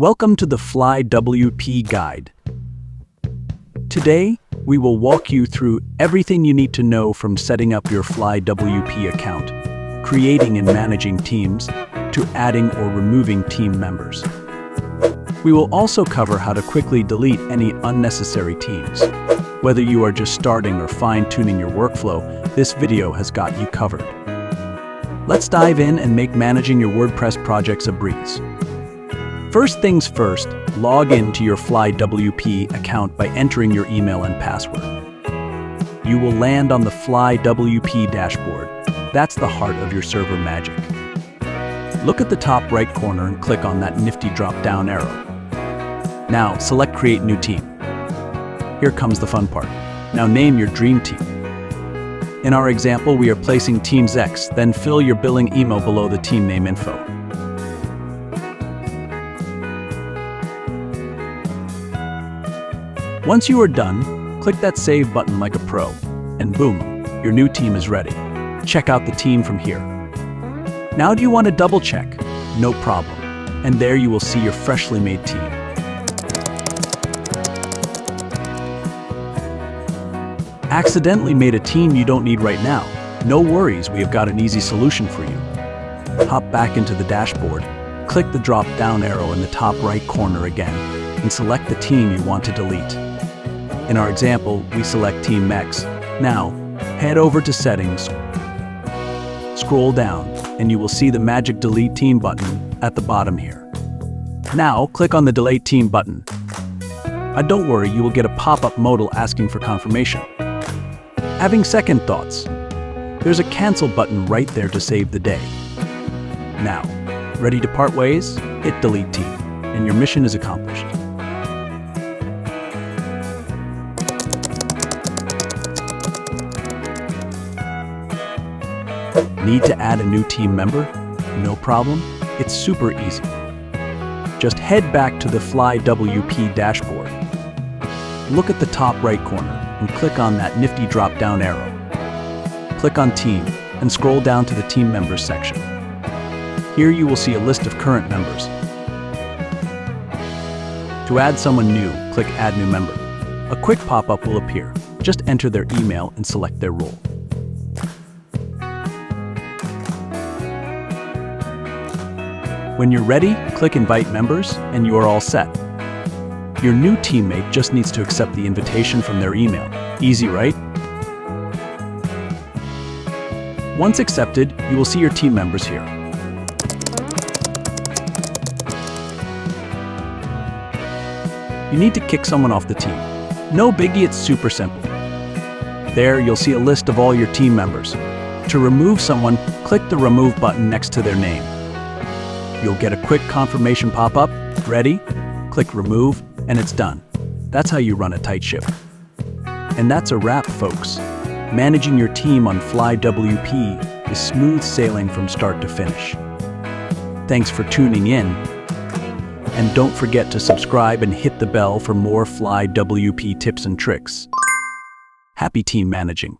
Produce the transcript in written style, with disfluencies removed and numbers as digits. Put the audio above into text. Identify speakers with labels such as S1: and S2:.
S1: Welcome to the FlyWP guide. Today, we will walk you through everything you need to know from setting up your FlyWP account, creating and managing teams, to adding or removing team members. We will also cover how to quickly delete any unnecessary teams. Whether you are just starting or fine-tuning your workflow, this video has got you covered. Let's dive in and make managing your WordPress projects a breeze. First things first, log in to your FlyWP account by entering your email and password. You will land on the FlyWP dashboard. That's the heart of your server magic. Look at the top right corner and click on that nifty drop-down arrow. Now, select Create New Team. Here comes the fun part. Now name your dream team. In our example, we are placing Teams X, then fill your billing email below the team name info. Once you are done, click that Save button like a pro, and boom, your new team is ready. Check out the team from here. Now do you want to double check? No problem. And there you will see your freshly made team. Accidentally made a team you don't need right now? No worries, we have got an easy solution for you. Hop back into the dashboard, click the drop-down arrow in the top right corner again, and select the team you want to delete. In our example, we select Team X. Now, head over to Settings, scroll down, and you will see the magic Delete Team button at the bottom here. Now, click on the Delete Team button. Don't worry, you will get a pop-up modal asking for confirmation. Having second thoughts? There's a Cancel button right there to save the day. Now, ready to part ways? Hit Delete Team, and your mission is accomplished. Need to add a new team member? No problem, it's super easy. Just head back to the FlyWP dashboard. Look at the top right corner and click on that nifty drop-down arrow. Click on Team and scroll down to the Team Members section. Here you will see a list of current members. To add someone new, click Add New Member. A quick pop-up will appear. Just enter their email and select their role. When you're ready, click Invite Members, and you are all set. Your new teammate just needs to accept the invitation from their email. Easy, right? Once accepted, you will see your team members here. You need to kick someone off the team. No biggie, it's super simple. There, you'll see a list of all your team members. To remove someone, click the Remove button next to their name. You'll get a quick confirmation pop-up. Ready? Click Remove, and it's done. That's how you run a tight ship. And that's a wrap, folks. Managing your team on FlyWP is smooth sailing from start to finish. Thanks for tuning in. And don't forget to subscribe and hit the bell for more FlyWP tips and tricks. Happy team managing.